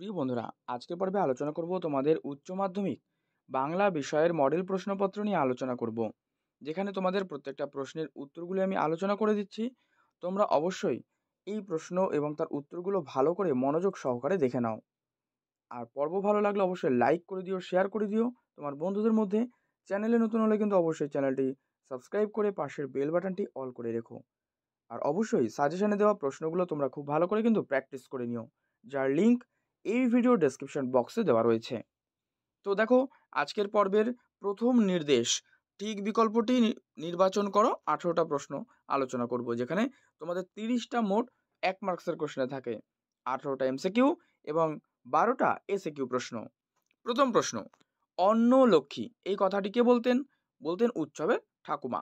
প্রিয় বন্ধুরা, আজকের পর্বে আলোচনা করব তোমাদের উচ্চ মাধ্যমিক বাংলা বিষয়ের মডেল প্রশ্নপত্র নিয়ে আলোচনা করব, যেখানে তোমাদের প্রত্যেকটা প্রশ্নের উত্তরগুলি আমি আলোচনা করে দিচ্ছি। তোমরা অবশ্যই এই প্রশ্ন এবং তার উত্তরগুলো ভালো করে মনোযোগ সহকারে দেখে নাও। আর পর্ব ভালো লাগলে অবশ্যই লাইক করে দিও, শেয়ার করে দিও তোমার বন্ধুদের মধ্যে। চ্যানেলে নতুন হলে কিন্তু অবশ্যই চ্যানেলটি সাবস্ক্রাইব করে পাশের বেল বাটনটি অল করে রেখো। আর অবশ্যই সাজেশনে দেওয়া প্রশ্নগুলো তোমরা খুব ভালো করে কিন্তু প্র্যাকটিস করে নিও, যার লিঙ্ক এই ভিডিও ডেসক্রিপশন বক্সে দেওয়া রয়েছে। তো দেখো, আজকের পর্বের প্রথম নির্দেশ, ঠিক বিকল্পটি নির্বাচন করো। 18টা প্রশ্ন আলোচনা করব, যেখানে তোমাদের 30টা মোট 1 মার্কসের কোশ্চেনে থাকে, 18টা এমসিকিউ এবং 12টা এসএকিউ প্রশ্ন। প্রথম প্রশ্ন, অন্ন লক্ষ্মী এই কথাটি কে বলতেন? বলতেন উৎসবের ঠাকুমা।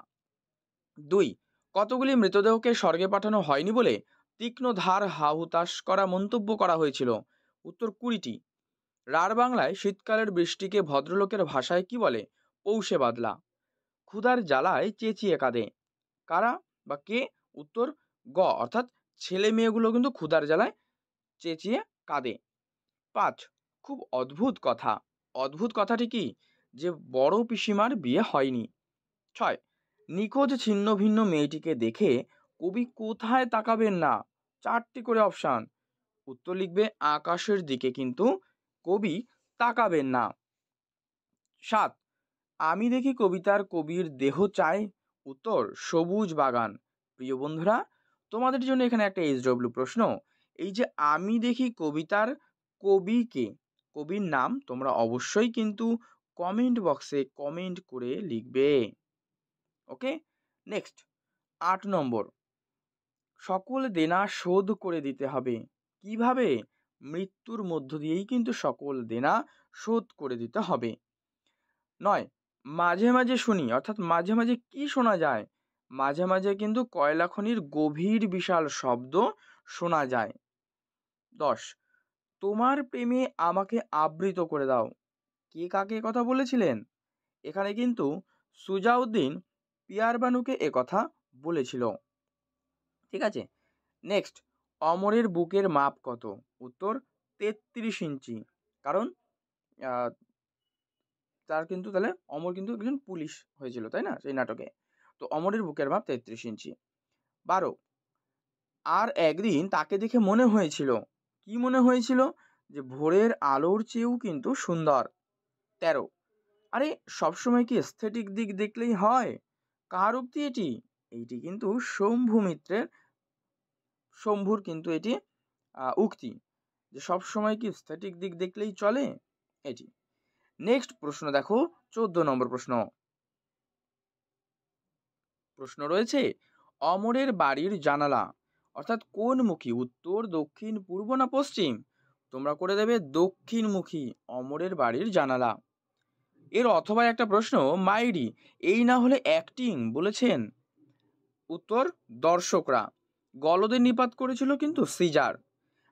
2, কতগুলি মৃতদেহকে স্বর্গে পাঠানো হয়নি বলে তীক্ষ্ণ ধার হাহুতাশ করা মন্তব্য করা হয়েছিল? উত্তর 20টি। রাঢ় বাংলায় শীতকালের বৃষ্টিকে ভদ্রলোকের ভাষায় কি বলে? পৌষে বাদলা। ক্ষুধার জ্বালায় চেঁচিয়ে কাঁদে কারা বা কে? উত্তর গ, অর্থাৎ ছেলে মেয়েগুলো কিন্তু ক্ষুধার জ্বালায় চেঁচিয়ে কাঁদে। 5, খুব অদ্ভুত কথা। অদ্ভুত কথাটি কি? যে বড় পিসিমার বিয়ে হয়নি। 6, নিখোঁজ ছিন্ন ভিন্ন মেয়েটিকে দেখে কবি কোথায় তাকাবেন না? 4টি করে অপশান। উত্তর লিখবে আকাশের দিকে, কিন্তু কবি তাকাবেন না। 7, আমি দেখি কবিতার কবির দেহ চাই। উত্তর সবুজ বাগান। প্রিয় বন্ধুরা, তোমাদের জন্য এখানে একটা এইচডব্লিউ প্রশ্ন। এই যে আমি দেখি কবিতার কবিকে, কবির নাম তোমরা অবশ্যই কিন্তু কমেন্ট বক্সে কমেন্ট করে লিখবে। ওকে, নেক্সট 8 নম্বর, সকল দেনা শোধ করে দিতে হবে। কিভাবে? মৃত্যুর মধ্য দিয়েই কিন্তু সকল দেনা শোধ করে দিতে হবে। 9, মাঝে মাঝে শুনি, অর্থাৎ মাঝে মাঝে কি শোনা যায়? মাঝে মাঝে কিন্তু কয়লা খনির গভীর বিশাল শব্দ শোনা যায়। 10, তোমার প্রেমে আমাকে আবৃত করে দাও। কে কাকে কথা বলেছিলেন? এখানে কিন্তু সুজাউদ্দিন পিয়ার বানুকে একথা বলেছিল। ঠিক আছে, নেক্সট, অমরের বুকের মাপ কত? উত্তর 33 ইঞ্চি। কারণ আহ, তার কিন্তু তাহলে অমর কিন্তু একজন পুলিশ হয়েছিল, তাই না, সেই নাটকে। তো অমরের বুকের মাপ 33 ইঞ্চি। 12, আর একদিন তাকে দেখে মনে হয়েছিল। কি মনে হয়েছিল? যে ভোরের আলোর চেয়েও কিন্তু সুন্দর। 13, আরে সবসময় কি এস্থেটিক দিক দেখলেই হয়? কার উক্তি এটি? এইটি কিন্তু শম্ভুর কিন্তু এটি উক্তি, যে সব সময় কি স্থেটিক দিক দেখলেই চলে এটি। নেক্সট প্রশ্ন দেখো, 14 নম্বর প্রশ্ন। প্রশ্ন রয়েছে, অমরের বাড়ির জানালা অর্থাৎ কোন মুখী? উত্তর, দক্ষিণ, পূর্ব না পশ্চিম? তোমরা করে দেবে দক্ষিণমুখী অমরের বাড়ির জানালা। এর অথবা একটা প্রশ্ন, মাইরি এই না হলে অ্যাক্টিং বলেছেন? উত্তর, দর্শকরা। গলদের নিপাত করেছিল কিন্তু সিজার।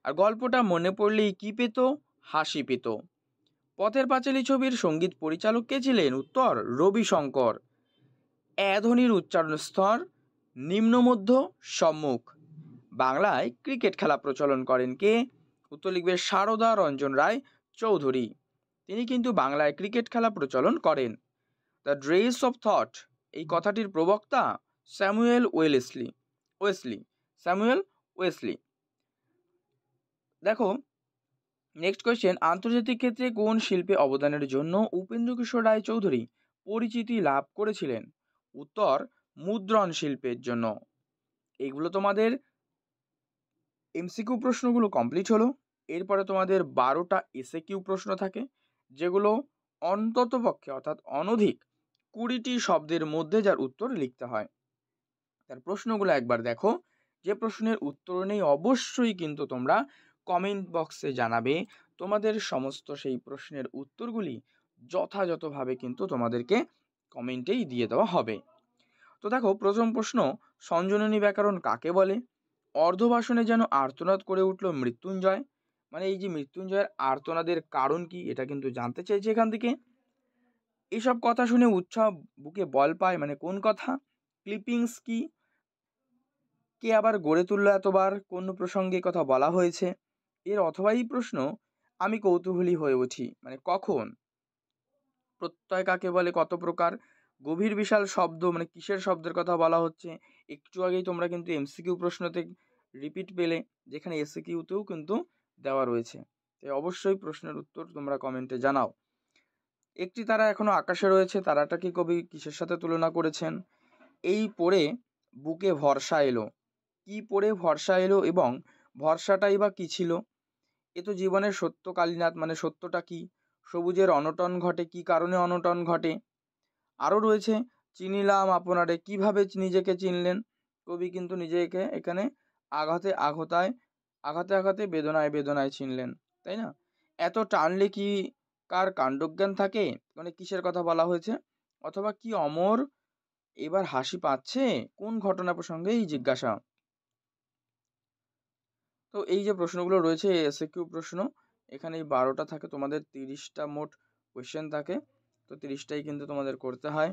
আর গল্পটা মনে পড়লেই কি পেত? হাসি পেত। পথের পাঁচালী ছবির সঙ্গীত পরিচালক কে ছিলেন? উত্তর, রবি শঙ্কর। ধ্বনির উচ্চারণ স্তর নিম্ন, মধ্য, সম্মুখ। বাংলায় ক্রিকেট খেলা প্রচলন করেন কে? উত্তর লিখবে সারদা রঞ্জন রায় চৌধুরী। তিনি কিন্তু বাংলায় ক্রিকেট খেলা প্রচলন করেন। দ্য রেস অফ থট এই কথাটির প্রবক্তা স্যামুয়েল ওয়েসলি। দেখো, নেক্সট কোয়েশ্চেন, আন্তর্জাতিক ক্ষেত্রে কোন শিল্পে অবদানের জন্য উপেন্দ্র কিশোর রায় চৌধুরী পরিচিতি লাভ করেছিলেন? উত্তর, মুদ্রণ শিল্পের জন্য। এইগুলো তোমাদের এমসিকিউ প্রশ্নগুলো কমপ্লিট হলো। এরপরে তোমাদের 12টা এসএকিউ প্রশ্ন থাকে, যেগুলো অন্তত পক্ষে অর্থাৎ অনধিক 20টি শব্দের মধ্যে যার উত্তর লিখতে হয়। তার প্রশ্নগুলো একবার দেখো। যে প্রশ্নের উত্তর নেই অবশ্যই কিন্তু তোমরা কমেন্ট বক্সে জানাবে। তোমাদের সমস্ত সেই প্রশ্নের উত্তরগুলি যথাযথভাবে কিন্তু তোমাদেরকে কমেন্টেই দিয়ে দেওয়া হবে। তো দেখো, প্রথম প্রশ্ন, সঞ্জননী ব্যাকরণ কাকে বলে? অর্ধভাষণে যেন আর্তনাদ করে উঠল মৃত্যুঞ্জয়। মানে এই যে মৃত্যুঞ্জয়ের আর্তনাদের কারণ কি, এটা কিন্তু জানতে চাইছে এখান থেকে। এসব কথা শুনে উৎসাহ বুকে বল পায়, মানে কোন কথা? ক্লিপিংস কি? কে আবার গড়ে তুললো এতবার? কোন প্রসঙ্গে কথা বলা হয়েছে? এর অথবা এই প্রশ্ন, আমি কৌতূহলী হয়ে উঠি মানে কখন? প্রত্যয় কাকে বলে, কত প্রকার? গভীর বিশাল শব্দ মানে কিসের শব্দের কথা বলা হচ্ছে? একটু আগেই তোমরা কিন্তু এমসিকিউ প্রশ্নতে রিপিট পেলে, যেখানে এসিকিউতেও কিন্তু দেওয়া রয়েছে। তাই অবশ্যই প্রশ্নের উত্তর তোমরা কমেন্টে জানাও। একটি তারা এখনো আকাশে রয়েছে, তারাটাকে কবি কিসের সাথে তুলনা করেছেন? এই পড়ে বুকে ভরসা এলো। কি পড়ে ভরসা এলো এবং ভরসাটাই বা কি ছিল? এ তো জীবনের সত্য কালীনাথ, মানে সত্যটা কি? সবুজের অনটন ঘটে, কি কারণে অনটন ঘটে? আরও রয়েছে চিনিলাম আপনারে, কিভাবে নিজেকে চিনলেন? কবি কিন্তু নিজেকে এখানে আঘাতে আঘাতায় আঘাতে আঘাতে বেদনায় বেদনায় চিনলেন, তাই না? এত টানলে কি কার কাণ্ডজ্ঞান থাকে, মানে কিসের কথা বলা হয়েছে? অথবা কি অমর এবার হাসি পাচ্ছে, কোন ঘটনা প্রসঙ্গে এই জিজ্ঞাসা? তো এই যে প্রশ্নগুলো রয়েছে এসএকিউ প্রশ্ন, এখানে এই 12টা থাকে, তোমাদের 30টা মোট কোয়েশ্চেন থাকে, তো 30টাই কিন্তু তোমাদের করতে হয়।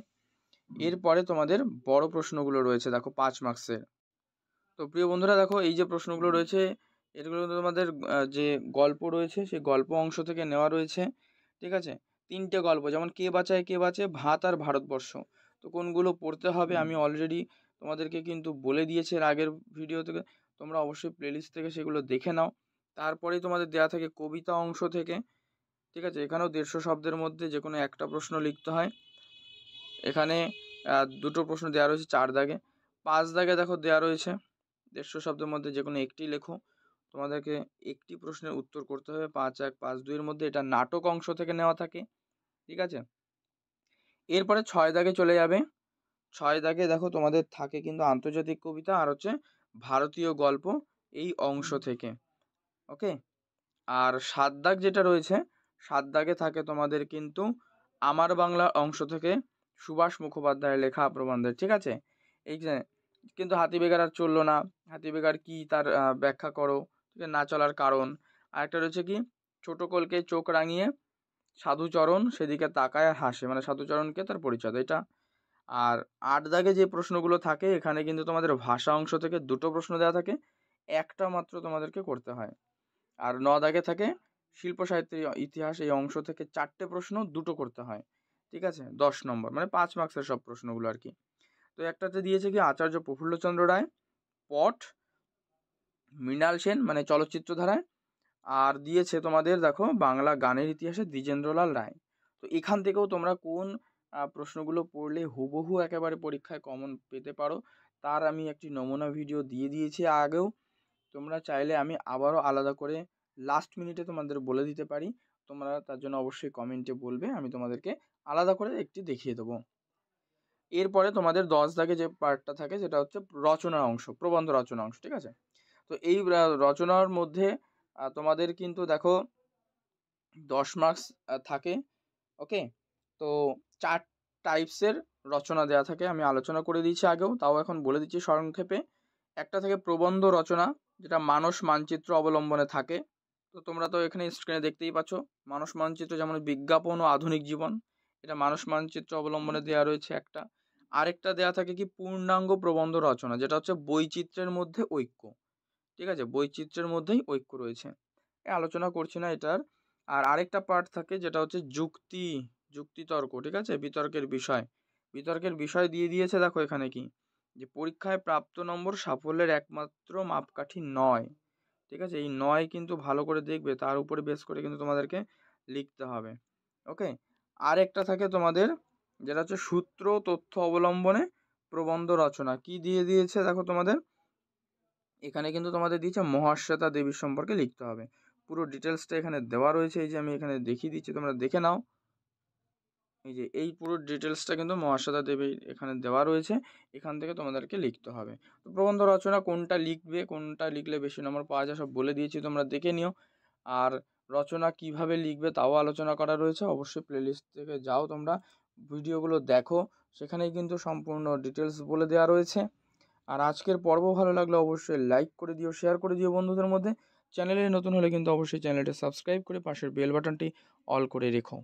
এরপরে তোমাদের বড় প্রশ্নগুলো রয়েছে, দেখো 5 মার্কসের। তো প্রিয় বন্ধুরা দেখো, এই যে প্রশ্নগুলো রয়েছে এগুলো তোমাদের যে গল্প রয়েছে সেই গল্প অংশ থেকে নেওয়া রয়েছে, ঠিক আছে? 3টে গল্প, যেমন কে বাঁচায় কে বাঁচে, ভাত আর ভারতবর্ষ। তো কোনগুলো পড়তে হবে আমি অলরেডি তোমাদেরকে কিন্তু বলে দিয়েছি এর আগের ভিডিও থেকে, তোমরা অবশ্যই প্লেলিস্ট থেকে সেগুলো দেখে নাও। তারপরেই তোমাদের দেওয়া থাকে কবিতা অংশ থেকে, ঠিক আছে? এখানেও 150 শব্দের মধ্যে যে কোনো একটা প্রশ্ন লিখতে হয়। এখানে 2টো প্রশ্ন দেওয়া রয়েছে 4 দাগে। 5 দাগে দেখো দেওয়া রয়েছে 150 শব্দের মধ্যে যে কোনো একটি লেখো। তোমাদেরকে একটি প্রশ্নের উত্তর করতে হবে 5-1, 5-2 এর মধ্যে। এটা নাটক অংশ থেকে নেওয়া থাকে, ঠিক আছে? এরপরে 6 দাগে চলে যাবে। 6 দাগে দেখো তোমাদের থাকে কিন্তু আন্তর্জাতিক কবিতা আর হচ্ছে ভারতীয় গল্প এই অংশ থেকে, ওকে? আর 7 দাগ যেটা রয়েছে, 7 দাগে থাকে তোমাদের কিন্তু আমার বাংলা অংশ থেকে সুভাষ মুখোপাধ্যায়ের লেখা প্রবন্ধের, ঠিক আছে? এই যে কিন্তু হাতি বেগার আর চললো না, হাতি বেগার কি তার ব্যাখ্যা করো, ঠিক আছে? না চলার কারণ। আরেকটা রয়েছে কি, ছোট কলকে চোখ রাঙিয়ে সাধুচরণ সেদিকে তাকায় আর হাসে, মানে সাধুচরণকে তার পরিচয় দেয়, এটা। আর 8 দাগে যে প্রশ্নগুলো থাকে এখানে কিন্তু তোমাদের ভাষা অংশ থেকে 2টো প্রশ্ন দেওয়া থাকে, একটা মাত্র তোমাদেরকে করতে হয়। আর 9 দাগে থাকে শিল্প সাহিত্যের ইতিহাস, এই অংশ থেকে 4টে প্রশ্ন, 2টো করতে হয়, ঠিক আছে? 10 নম্বর, মানে 5 মার্কসের সব প্রশ্নগুলো আর কি। তো একটাতে দিয়েছে কি আচার্য প্রফুল্লচন্দ্র রায়, পট মৃণাল সেন মানে চলচ্চিত্র ধারায়, আর দিয়েছে তোমাদের দেখো বাংলা গানের ইতিহাসে দ্বিজেন্দ্রলাল রায়। তো এখান থেকেও তোমরা কোন প্রশ্নগুলো পড়লে হুবহু একেবারে পরীক্ষায় কমন পেতে পারো তার আমি একটি নমুনা ভিডিও দিয়ে দিয়েছি আগেও। তোমরা চাইলে আমি আবারও আলাদা করে লাস্ট মিনিটে তোমাদের বলে দিতে পারি, তোমরা তার জন্য অবশ্যই কমেন্টে বলবে, আমি তোমাদেরকে আলাদা করে একটি দেখিয়ে দেবো। এরপরে তোমাদের 10 দাগে যে পার্টটা থাকে সেটা হচ্ছে রচনার অংশ, প্রবন্ধ রচনা অংশ, ঠিক আছে? তো এই রচনার মধ্যে তোমাদের কিন্তু দেখো 10 মার্কস থাকে, ওকে? তো 4 টাইপসের রচনা দেওয়া থাকে, আমি আলোচনা করে দিয়েছি আগেও, তাও এখন বলে দিচ্ছি সংক্ষেপে। একটা থাকে প্রবন্ধ রচনা, যেটা মানস মানচিত্র অবলম্বনে থাকে। তো তোমরা তো এখানে স্ক্রিনে দেখতেই পাচ্ছ মানস মানচিত্র, যেমন বিজ্ঞাপন ও আধুনিক জীবন, এটা মানস মানচিত্র অবলম্বনে দেওয়া রয়েছে একটা। আরেকটা দেওয়া থাকে কি পূর্ণাঙ্গ প্রবন্ধ রচনা, যেটা হচ্ছে বৈচিত্র্যের মধ্যে ঐক্য, ঠিক আছে? বৈচিত্র্যের মধ্যেই ঐক্য রয়েছে, আলোচনা করছি না এটার। আর আরেকটা পার্ট থাকে যেটা হচ্ছে যুক্তিতর্ক, ঠিক আছে? বিতর্কের বিষয় দিয়ে দিয়েছে, দেখো এখানে কি, যে পরীক্ষায় প্রাপ্ত নম্বর সাফল্যের একমাত্র মাপকাঠি নয়, ঠিক আছে? এই নয় কিন্তু ভালো করে দেখবে, তার উপরে বেস করে কিন্তু তোমাদেরকে লিখতে হবে, ওকে? আরেকটা থাকে তোমাদের যেটা হচ্ছে সূত্র তথ্য অবলম্বনে প্রবন্ধ রচনা, কি দিয়ে দিয়েছে দেখো তোমাদের এখানে কিন্তু তোমাদের দিয়েছে মহাশ্বেতা দেবীর সম্পর্কে লিখতে হবে। পুরো ডিটেলসটা এখানে দেওয়া রয়েছে, এই যে আমি এখানে দেখিয়ে দিচ্ছি, তোমরা দেখে নাও। এই যে এই পুরো ডিটেলসটা কিন্তু মহাশ্বেতা দেবীর এখানে দেওয়া রয়েছে, এখান থেকে তোমাদেরকে লিখতে হবে। তো প্রবন্ধ রচনা কোনটা লিখবে, কোনটা লিখলে বেশি নম্বর পাওয়া যায় সব বলে দিয়েছি, তোমরা দেখে নিও। আর রচনা কিভাবে লিখবে তাও আলোচনা করা রয়েছে, অবশ্যই প্লেলিস্ট থেকে যাও তোমরা, ভিডিওগুলো দেখো, সেখানেই কিন্তু সম্পূর্ণ ডিটেলস বলে দেওয়া রয়েছে। আর আজকের পর্ব ভালো লাগলে অবশ্যই লাইক করে দিও, শেয়ার করে দিও বন্ধুদের মধ্যে। চ্যানেলে নতুন হলে কিন্তু অবশ্যই চ্যানেলটা সাবস্ক্রাইব করে পাশের বেল বাটনটি অল করে রেখো।